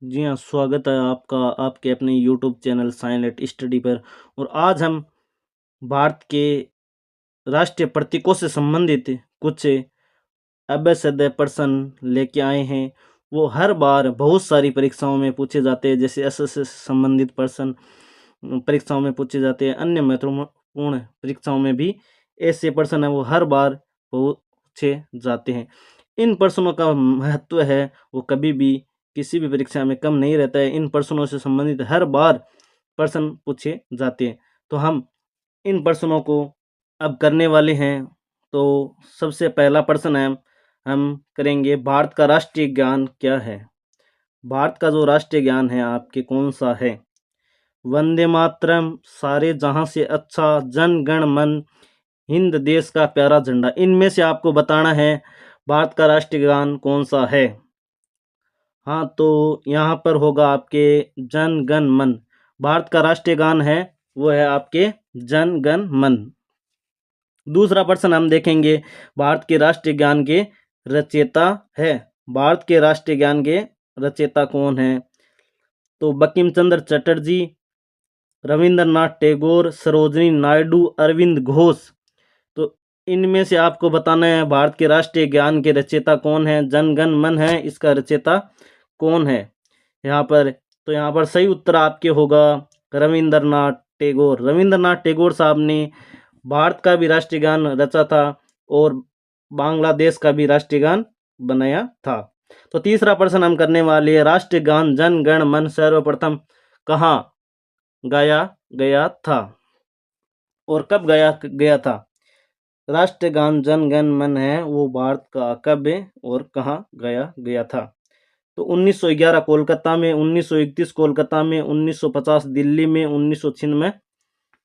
जी हाँ, स्वागत है आपका आपके अपने यूट्यूब चैनल साइलेंट स्टडी पर। और आज हम भारत के राष्ट्रीय प्रतीकों से संबंधित कुछ अभ्यासोदय प्रश्न लेके आए हैं। वो हर बार बहुत सारी परीक्षाओं में पूछे जाते हैं, जैसे एसएससी से संबंधित प्रश्न परीक्षाओं में पूछे जाते हैं। अन्य महत्वपूर्ण परीक्षाओं में भी ऐसे प्रश्न है वो हर बार पूछे जाते हैं। इन प्रश्नों का महत्व है वो कभी भी किसी भी परीक्षा में कम नहीं रहता है। इन प्रश्नों से संबंधित हर बार प्रश्न पूछे जाते हैं। तो हम इन प्रश्नों को अब करने वाले हैं। तो सबसे पहला प्रश्न है, हम करेंगे भारत का राष्ट्रीय गान क्या है। भारत का जो राष्ट्रीय गान है आपके कौन सा है। वंदे मातरम, सारे जहां से अच्छा, जन गण मन, हिंद देश का प्यारा झंडा। इनमें से आपको बताना है भारत का राष्ट्रीय गान कौन सा है। हाँ, तो यहाँ पर होगा आपके जन गण मन। भारत का राष्ट्रीय गान है वो है आपके जन गण मन। दूसरा प्रश्न हम देखेंगे, भारत के राष्ट्रीय गान के रचयिता है। भारत के राष्ट्रीय गान के रचयिता कौन है। तो बंकिम चंद्र चटर्जी, रविंद्रनाथ टैगोर, सरोजिनी नायडू, अरविंद घोष। तो इनमें से आपको बताना है भारत के राष्ट्रीय गान के रचयिता कौन है। जन गण मन है, इसका रचयिता कौन है यहाँ पर। तो यहाँ पर सही उत्तर आपके होगा रविंद्रनाथ टैगोर। रविंद्रनाथ टैगोर साहब ने भारत का भी राष्ट्रीय गान रचा था और बांग्लादेश का भी राष्ट्रीय गान बनाया था। तो तीसरा प्रश्न हम करने वाले हैं, राष्ट्रीय गान जन गण मन सर्वप्रथम कहाँ गाया गया था और कब गाया गया था। राष्ट्रीय गान जन गण मन है वो भारत का कब और कहाँ गाया गया था। तो 1911 कोलकाता में, 1931 कोलकाता में, 1950 दिल्ली में, 1996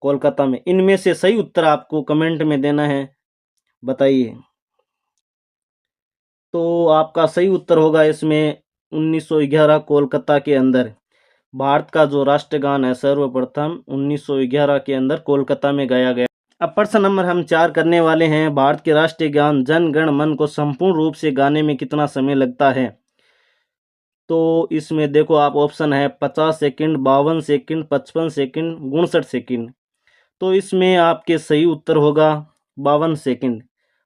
कोलकाता में। इनमें से सही उत्तर आपको कमेंट में देना है, बताइए। तो आपका सही उत्तर होगा इसमें 1911 कोलकाता के अंदर भारत का जो राष्ट्रगान है सर्वप्रथम 1911 के अंदर कोलकाता में गाया गया। अब प्रश्न नंबर हम 4 करने वाले हैं, भारत के राष्ट्रीय गान जन गण मन को संपूर्ण रूप से गाने में कितना समय लगता है। तो इसमें देखो आप ऑप्शन है 50 सेकंड, 52 सेकंड, 55 सेकंड, 59 सेकंड। तो इसमें आपके सही उत्तर होगा 52 सेकंड।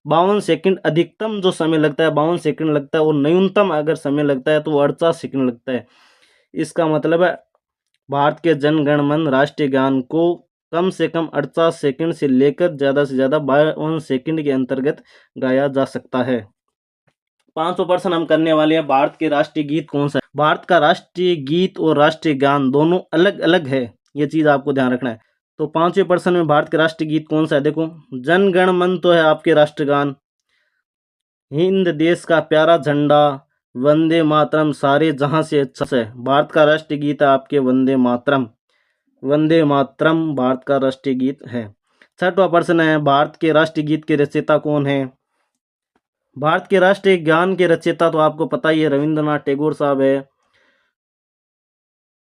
52 सेकंड अधिकतम जो समय लगता है 52 सेकंड लगता है और न्यूनतम अगर समय लगता है तो वो 48 सेकंड लगता है। इसका मतलब है भारत के जन गण मन राष्ट्रीय गान को कम से कम 48 सेकंड से लेकर ज़्यादा से ज़्यादा 52 सेकंड के अंतर्गत गाया जा सकता है। 5वां प्रश्न हम करने वाले हैं, भारत के राष्ट्रीय गीत कौन सा है। भारत का राष्ट्रीय गीत और राष्ट्रीय गान दोनों अलग अलग है, ये चीज़ आपको ध्यान रखना है। तो 5वें प्रश्न में भारत के राष्ट्रीय गीत कौन सा है। देखो, जन गण मन तो है आपके राष्ट्रगान, हिंद देश का प्यारा झंडा, वंदे मातरम, सारे जहां से अच्छा है। भारत का राष्ट्रीय गीत है आपके वंदे मातरम। वंदे मातरम भारत का राष्ट्रीय गीत है। 6वां प्रश्न है, भारत के राष्ट्रीय गीत के रचयिता कौन है। भारत के राष्ट्रीय गान के रचयिता तो आपको पता ही है रविंद्रनाथ टैगोर साहब है।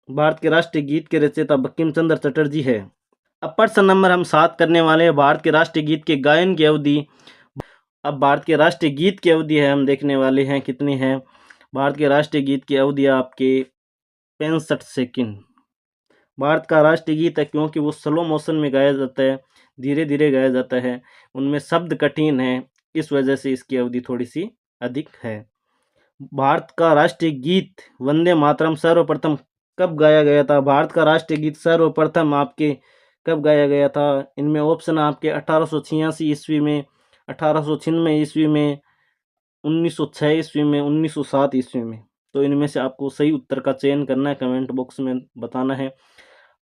भारत के राष्ट्रीय गीत के रचयिता बंकिम चंद्र चटर्जी है। अब प्रश्न नंबर हम 7 करने वाले हैं, भारत के राष्ट्रीय गीत के गायन की अवधि। अब भारत के राष्ट्रीय गीत की अवधि है हम देखने वाले हैं कितनी है। भारत के राष्ट्रीय गीत की अवधि आपके 65 सेकंड। भारत का राष्ट्रीय गीत है क्योंकि वो स्लो मोशन में गाया जाता है, धीरे धीरे गाया जाता है, उनमें शब्द कठिन है, इस वजह से इसकी अवधि थोड़ी सी अधिक है। भारत का राष्ट्रीय गीत वंदे मातरम सर्वप्रथम कब गाया गया था। भारत का राष्ट्रीय गीत सर्वप्रथम आपके कब गाया गया था। इनमें ऑप्शन आपके 1886 ईस्वी में, 1896 ईस्वी में, 1906 ईस्वी में, 1907 ईस्वी में। तो इनमें से आपको सही उत्तर का चयन करना है, कमेंट बॉक्स में बताना है।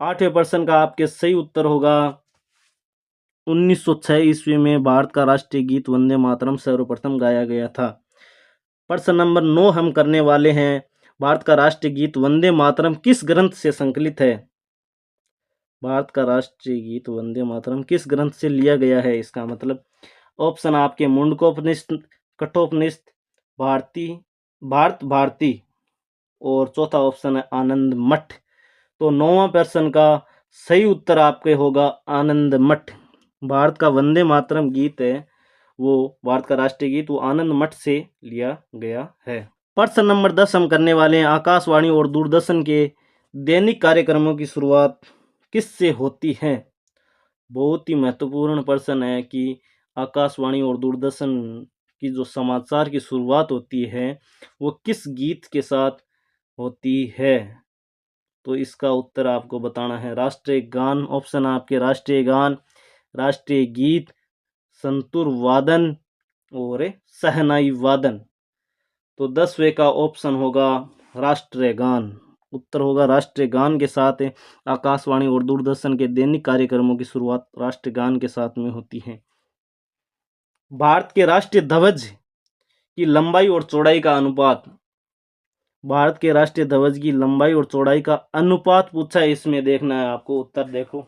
8वें प्रश्न का आपके सही उत्तर होगा 1906 ईस्वी में भारत का राष्ट्रीय गीत वंदे मातरम सर्वप्रथम गाया गया था। प्रश्न नंबर 9 हम करने वाले हैं, भारत का राष्ट्रीय गीत वंदे मातरम किस ग्रंथ से संकलित है। भारत का राष्ट्रीय गीत वंदे मातरम किस ग्रंथ से लिया गया है। इसका मतलब ऑप्शन आपके मुंडकोपनिषद, कठोपनिषद, भारत भारती और चौथा ऑप्शन है आनंद मठ। तो 9वां प्रश्न का सही उत्तर आपके होगा आनंद मठ। भारत का वंदे मातरम गीत है वो, भारत का राष्ट्रीय गीत वो आनंद मठ से लिया गया है। प्रश्न नंबर 10 हम करने वाले हैं, आकाशवाणी और दूरदर्शन के दैनिक कार्यक्रमों की शुरुआत किससे होती है। बहुत ही महत्वपूर्ण प्रश्न है कि आकाशवाणी और दूरदर्शन की जो समाचार की शुरुआत होती है वो किस गीत के साथ होती है। तो इसका उत्तर आपको बताना है। राष्ट्रीय गान ऑप्शन आपके, राष्ट्रीय गान, राष्ट्रीय गीत, संतूर वादन और शहनाई वादन। तो 10वें का ऑप्शन होगा राष्ट्रीय गान। उत्तर होगा राष्ट्रीय गान के साथ आकाशवाणी और दूरदर्शन के दैनिक कार्यक्रमों की शुरुआत राष्ट्रीय गान के साथ में होती है। भारत के राष्ट्रीय ध्वज की लंबाई और चौड़ाई का अनुपात। भारत के राष्ट्रीय ध्वज की लंबाई और चौड़ाई का अनुपात पूछा है, इसमें देखना है आपको। उत्तर देखो,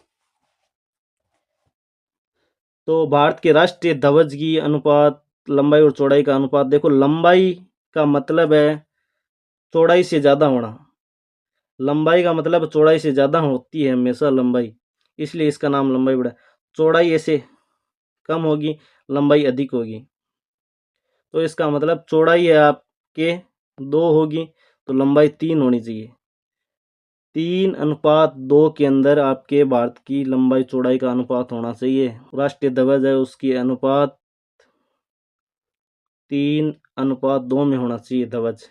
तो भारत के राष्ट्रीय ध्वज की अनुपात, लंबाई और चौड़ाई का अनुपात देखो। लंबाई का मतलब है चौड़ाई से ज्यादा होना। लंबाई का मतलब चौड़ाई से ज्यादा होती है हमेशा लंबाई, इसलिए इसका नाम लंबाई पड़ा। चौड़ाई ऐसे कम होगी, लंबाई अधिक होगी। तो इसका मतलब चौड़ाई है आपके 2 होगी तो लंबाई 3 होनी चाहिए। 3:2 के अंदर आपके भारत की लंबाई चौड़ाई का अनुपात होना चाहिए। राष्ट्रीय ध्वज है उसकी अनुपात 3:2 में होना चाहिए। ध्वज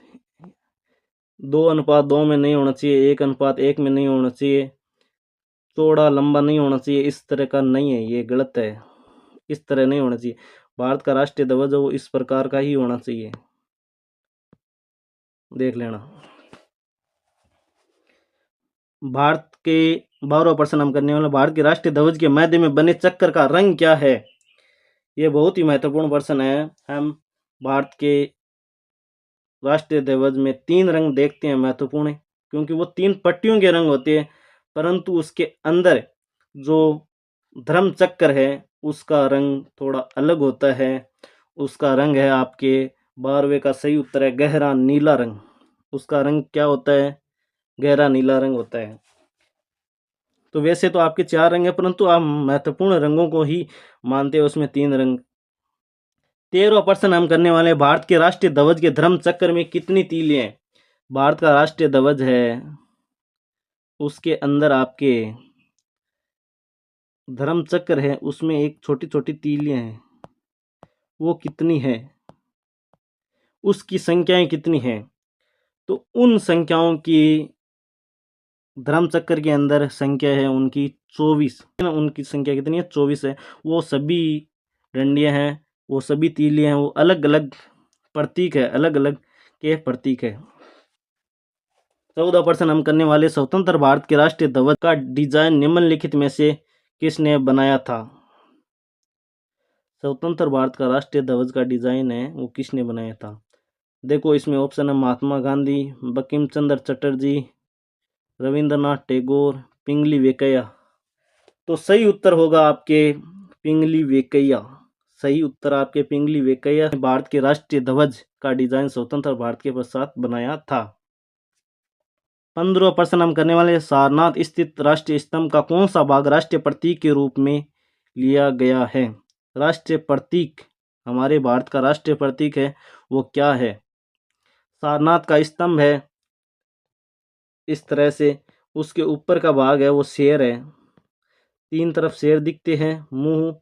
2:2 में नहीं होना चाहिए, 1:1 में नहीं होना चाहिए, चौड़ा लंबा नहीं होना चाहिए, इस तरह का नहीं है, ये गलत है। इस तरह नहीं होना चाहिए। भारत का राष्ट्रीय ध्वज है वो इस प्रकार का ही होना चाहिए, देख लेना। भारत के 12वां प्रश्न हम करने वाले, भारत के राष्ट्रीय ध्वज के मध्य में बने चक्कर का रंग क्या है। ये बहुत ही महत्वपूर्ण प्रश्न है। हम भारत के राष्ट्रीय ध्वज में 3 रंग देखते हैं महत्वपूर्ण, क्योंकि वो 3 पट्टियों के रंग होते हैं, परंतु उसके अंदर जो धर्म चक्र है उसका रंग थोड़ा अलग होता है। उसका रंग है आपके 12वें का सही उत्तर है गहरा नीला रंग। उसका रंग क्या होता है, गहरा नीला रंग होता है। तो वैसे तो आपके 4 रंग है, परंतु आप महत्वपूर्ण रंगों को ही मानते हैं, उसमें 3 रंग। 13वां प्रश्न हम करने वाले हैं, भारत के राष्ट्रीय ध्वज के धर्म चक्र में कितनी तीलियां हैं। भारत का राष्ट्रीय ध्वज है उसके अंदर आपके धर्म चक्र है, उसमें एक छोटी छोटी तीलियां हैं, वो कितनी है, उसकी संख्याएं कितनी हैं। तो उन संख्याओं की धर्म चक्र के अंदर संख्या है उनकी 24। उनकी संख्या कितनी है, 24 है। वो सभी डंडियां हैं, वो सभी तीलियां हैं, वो अलग अलग प्रतीक है, अलग अलग के प्रतीक है। 14 प्रश्न हम करने वाले, स्वतंत्र भारत के राष्ट्रीय ध्वज का डिजाइन निम्नलिखित में से किसने बनाया था। स्वतंत्र भारत का राष्ट्रीय ध्वज का डिजाइन है वो किसने बनाया था। देखो इसमें ऑप्शन है महात्मा गांधी, बंकिम चंद्र चटर्जी, रविंद्रनाथ टैगोर, पिंगली वेंकैया। तो सही उत्तर होगा आपके पिंगली वेंकैया। सही उत्तर आपके पिंगली वेंकैया। भारत के राष्ट्रीय ध्वज का डिजाइन स्वतंत्र भारत के पश्चात बनाया था। 15वां प्रश्न हम करने वाले, सारनाथ स्थित राष्ट्रीय स्तंभ का कौन सा भाग राष्ट्रीय प्रतीक के रूप में लिया गया है। राष्ट्रीय प्रतीक, हमारे भारत का राष्ट्रीय प्रतीक है वो क्या है। सारनाथ का स्तंभ है इस तरह से, उसके ऊपर का भाग है वो शेर है, 3 तरफ शेर दिखते हैं, मुंह।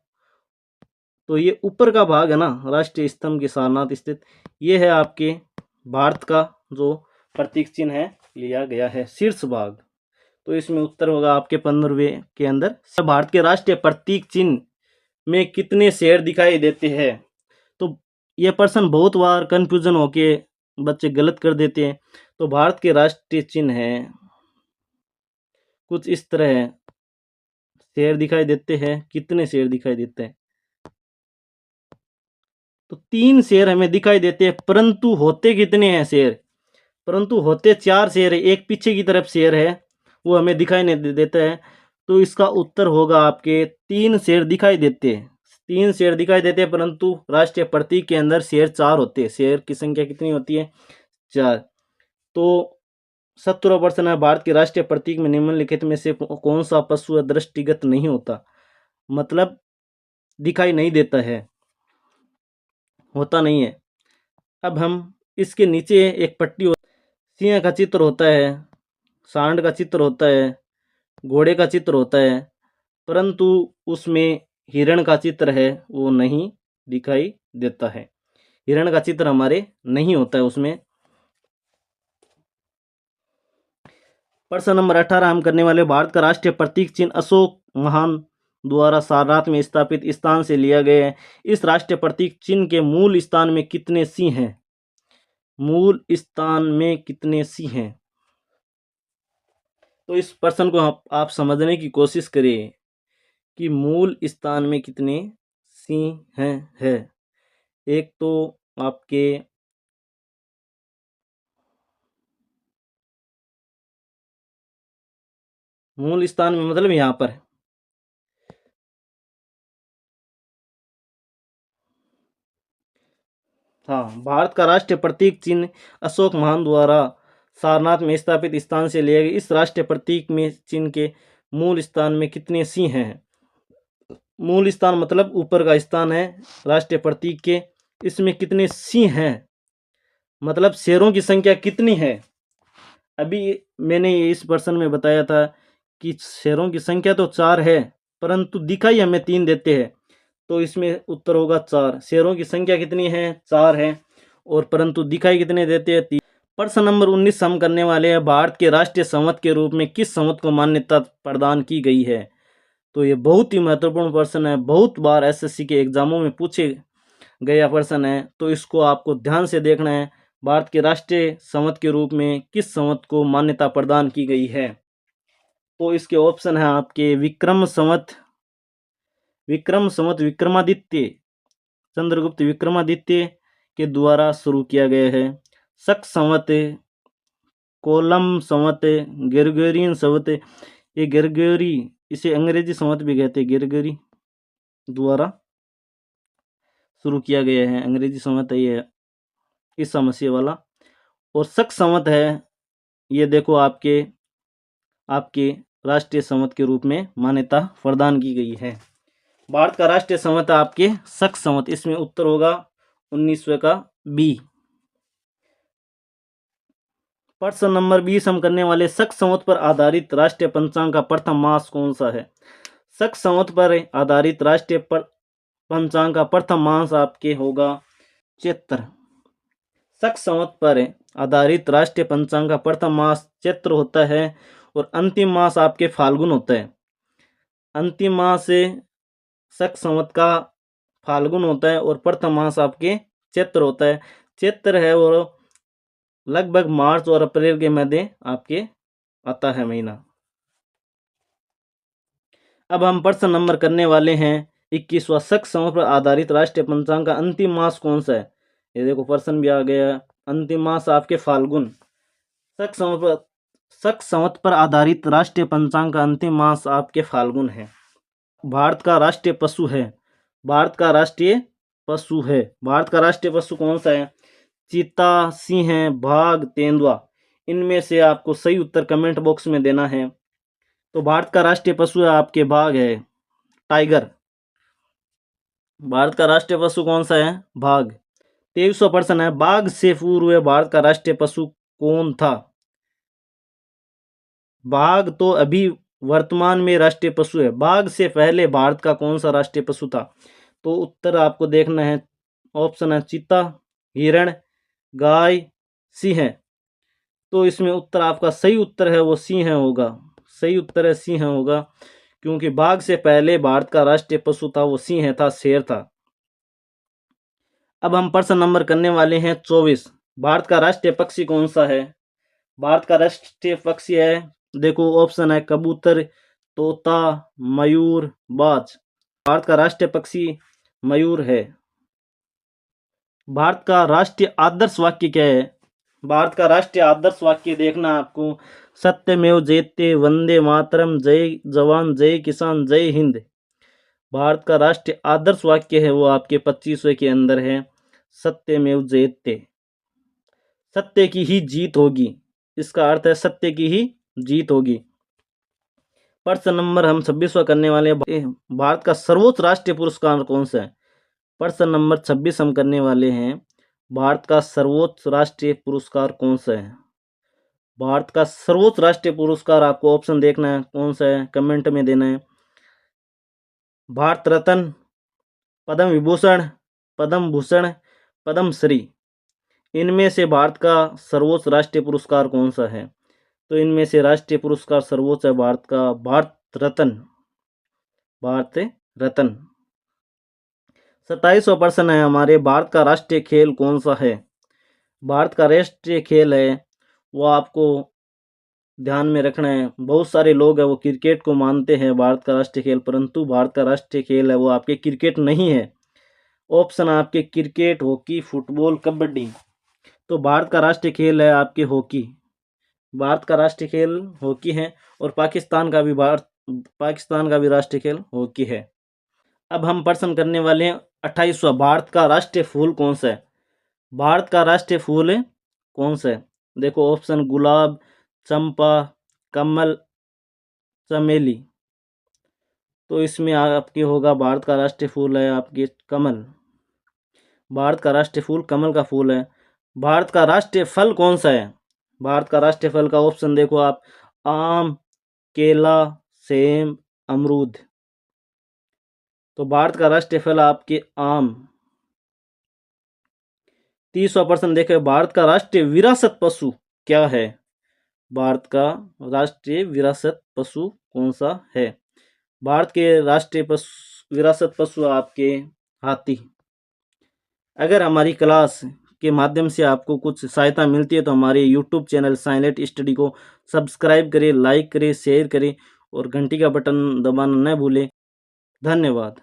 तो ये ऊपर का भाग है ना राष्ट्रीय स्तंभ के सारनाथ स्थित, ये है आपके भारत का जो प्रतीक चिन्ह है लिया गया है, शीर्ष भाग। तो इसमें उत्तर होगा आपके 15वें के अंदर। भारत के राष्ट्रीय प्रतीक चिन्ह में कितने शेर दिखाई देते हैं। तो यह प्रश्न बहुत बार कंफ्यूजन होके बच्चे गलत कर देते हैं। तो भारत के राष्ट्रीय चिन्ह है कुछ इस तरह है, शेर दिखाई देते हैं। कितने शेर दिखाई देते हैं, तो 3 शेर हमें दिखाई देते हैं, परंतु होते कितने हैं शेर, परंतु होते 4 शेर है। एक पीछे की तरफ शेर है वो हमें दिखाई नहीं देता है। तो इसका उत्तर होगा आपके 3 शेर दिखाई देते हैं। 3 शेर दिखाई देते हैं, परंतु राष्ट्रीय प्रतीक के अंदर शेर 4 होते हैं। शेर की संख्या कितनी होती है, 4। तो 17वां प्रश्न है, भारत के राष्ट्रीय प्रतीक में निम्नलिखित में से कौन सा पशु दृष्टिगत नहीं होता, मतलब दिखाई नहीं देता है, होता नहीं है। अब हम इसके नीचे एक पट्टी सिंह का चित्र होता है, सांड का चित्र होता है, घोड़े का चित्र होता है, परंतु उसमें हिरण का चित्र है वो नहीं दिखाई देता है। हिरण का चित्र हमारे नहीं होता है उसमें। प्रश्न नंबर 18 हम करने वाले, भारत का राष्ट्रीय प्रतीक चिन्ह अशोक महान द्वारा सारनाथ में स्थापित स्थान से लिया गया है। इस राष्ट्रीय प्रतीक चिन्ह के मूल स्थान में कितने सिंह हैं? मूल स्थान में कितने सिंह हैं? तो इस प्रश्न को आप समझने की कोशिश करिए कि मूल स्थान में कितने सिंह हैं है। एक तो आपके मूल स्थान में मतलब यहाँ पर हाँ, भारत का राष्ट्रीय प्रतीक चिन्ह अशोक महान द्वारा सारनाथ में स्थापित स्थान से लिया गया। इस राष्ट्रीय प्रतीक में चिन्ह के मूल स्थान में कितने सिंह हैं? मूल स्थान मतलब ऊपर का स्थान है राष्ट्रीय प्रतीक के, इसमें कितने सिंह हैं मतलब शेरों की संख्या कितनी है। अभी मैंने इस प्रश्न में बताया था कि शेरों की संख्या तो 4 है, परंतु दिखाई हमें 3 देते हैं, तो इसमें उत्तर होगा 4। शेरों की संख्या कितनी है? 4 है, और परंतु दिखाई कितने देते हैं? 3। प्रश्न नंबर 19 हम करने वाले हैं, भारत के राष्ट्रीय संवत के रूप में किस संवत को मान्यता प्रदान की गई है? तो ये बहुत ही महत्वपूर्ण प्रश्न है, बहुत बार एसएससी के एग्जामों में पूछे गया प्रश्न है, तो इसको आपको ध्यान से देखना है। भारत के राष्ट्रीय संवत के रूप में किस संवत को मान्यता प्रदान की गई है? तो इसके ऑप्शन है आपके विक्रम संवत, विक्रमादित्य, चंद्रगुप्त विक्रमादित्य के द्वारा शुरू किया गया है। शक संवत, कोलम संवत, ग्रेगोरियन संवत। ये ग्रेगोरी, इसे अंग्रेजी संवत भी कहते हैं, ग्रेगोरी द्वारा शुरू किया गया है अंग्रेजी संवत है ये इस समस्या वाला। और शक संवत है ये देखो आपके राष्ट्रीय संवत के रूप में मान्यता प्रदान की गई है। भारत का राष्ट्रीय संवत आपके शक संवत, इसमें उत्तर होगा 19वें का बी। प्रश्न नंबर 20 हम करने वाले, शक संवत पर आधारित राष्ट्रीय पंचांग का प्रथम मास कौन सा है? शक संवत पर आधारित राष्ट्रीय पंचांग का प्रथम मास आपके होगा चैत्र। शक संवत पर आधारित राष्ट्रीय पंचांग का प्रथम मास चैत्र होता है, और अंतिम मास आपके फाल्गुन होता है। अंतिम मास शक संवत का फाल्गुन होता है, और प्रथम मास आपके चैत्र होता है। चैत्र है और लगभग मार्च और अप्रैल के मध्य आपके आता है महीना। अब हम प्रश्न नंबर करने वाले हैं 21वां, शक संवत पर आधारित राष्ट्रीय पंचांग का अंतिम मास कौन सा है? ये देखो प्रश्न भी आ गया, अंतिम मास आपके फाल्गुन। शक संवत पर आधारित राष्ट्रीय पंचांग का अंतिम मास आपके फाल्गुन है। भारत का राष्ट्रीय पशु है, भारत का राष्ट्रीय पशु है, भारत का राष्ट्रीय पशु कौन सा है? चीता, सिंह, बाघ, तेंदुआ। इनमें से आपको सही उत्तर कमेंट बॉक्स में देना है। तो भारत का राष्ट्रीय पशु है आपके बाघ है, टाइगर। भारत का राष्ट्रीय पशु कौन सा है? बाघ। 23वां प्रश्न है, बाघ से पूर्व भारत का राष्ट्रीय पशु कौन था? बाघ तो अभी वर्तमान में राष्ट्रीय पशु है, बाघ से पहले भारत का कौन सा राष्ट्रीय पशु था? तो उत्तर आपको देखना है, ऑप्शन है चीता, हिरण, गाय, सिंह। तो इसमें उत्तर आपका सही उत्तर है वो सिंह होगा, सही उत्तर है सिंह होगा, क्योंकि बाघ से पहले भारत का राष्ट्रीय पशु था वो सिंह था, शेर था। अब हम प्रश्न नंबर करने वाले हैं 24, भारत का राष्ट्रीय पक्षी कौन सा है? भारत का राष्ट्रीय पक्षी है, देखो ऑप्शन है कबूतर, तोता, मयूर, बाज। भारत का राष्ट्रीय पक्षी मयूर है। भारत का राष्ट्रीय आदर्श वाक्य क्या है? भारत का राष्ट्रीय आदर्श वाक्य देखना आपको, सत्यमेव जयते, वंदे मातरम, जय जवान, जय किसान, जय हिंद। भारत का राष्ट्रीय आदर्श वाक्य है वो आपके 25वें के अंदर है, सत्यमेव जयते, सत्य की ही जीत होगी, इसका अर्थ है सत्य की ही जीत होगी। प्रश्न नंबर हम 26वां करने वाले हैं, भारत का सर्वोच्च राष्ट्रीय पुरस्कार कौन सा है? प्रश्न नंबर 26 हम करने वाले हैं, भारत का सर्वोच्च राष्ट्रीय पुरस्कार कौन सा है? भारत का सर्वोच्च राष्ट्रीय पुरस्कार आपको ऑप्शन देखना है कौन सा है, कमेंट में देना है। भारत रत्न, पद्म विभूषण, पद्म भूषण, पद्म श्री। इनमें से भारत का सर्वोच्च राष्ट्रीय पुरस्कार कौन सा है? तो इनमें से राष्ट्रीय पुरस्कार सर्वोच्च है भारत का भारत रत्न। भारत रत्न। 27वां प्रश्न है हमारे, भारत का राष्ट्रीय खेल कौन सा है? भारत का राष्ट्रीय खेल है वो आपको ध्यान में रखना है। बहुत सारे लोग हैं वो क्रिकेट को मानते हैं भारत का राष्ट्रीय खेल, परंतु भारत का राष्ट्रीय खेल है वो आपके क्रिकेट नहीं है। ऑप्शन आपके क्रिकेट, हॉकी, फुटबॉल, कबड्डी। तो भारत का राष्ट्रीय खेल है आपके हॉकी। भारत का राष्ट्रीय खेल हॉकी है और पाकिस्तान का भी राष्ट्रीय खेल हॉकी है। अब हम प्रश्न करने वाले हैं 28वां, भारत का राष्ट्रीय फूल कौन सा है? भारत का राष्ट्रीय फूल कौन सा है? देखो ऑप्शन, गुलाब, चंपा, कमल, चमेली। तो इसमें आपके होगा भारत का राष्ट्रीय फूल है आपके कमल। भारत का राष्ट्रीय फूल कमल का फूल है। भारत का राष्ट्रीय फल कौन सा है? भारत का राष्ट्रीय फल का ऑप्शन देखो आप, आम, केला, सेब, अमरूद। तो भारत का राष्ट्रीय फल आपके आम। 30वां प्रश्न देखें, भारत का राष्ट्रीय विरासत पशु क्या है? भारत का राष्ट्रीय विरासत पशु कौन सा है? भारत के राष्ट्रीय विरासत पशु आपके हाथी। अगर हमारी क्लास के माध्यम से आपको कुछ सहायता मिलती है तो हमारे YouTube चैनल साइलेंट स्टडी को सब्सक्राइब करें, लाइक करें, शेयर करें और घंटी का बटन दबाना न भूलें। धन्यवाद।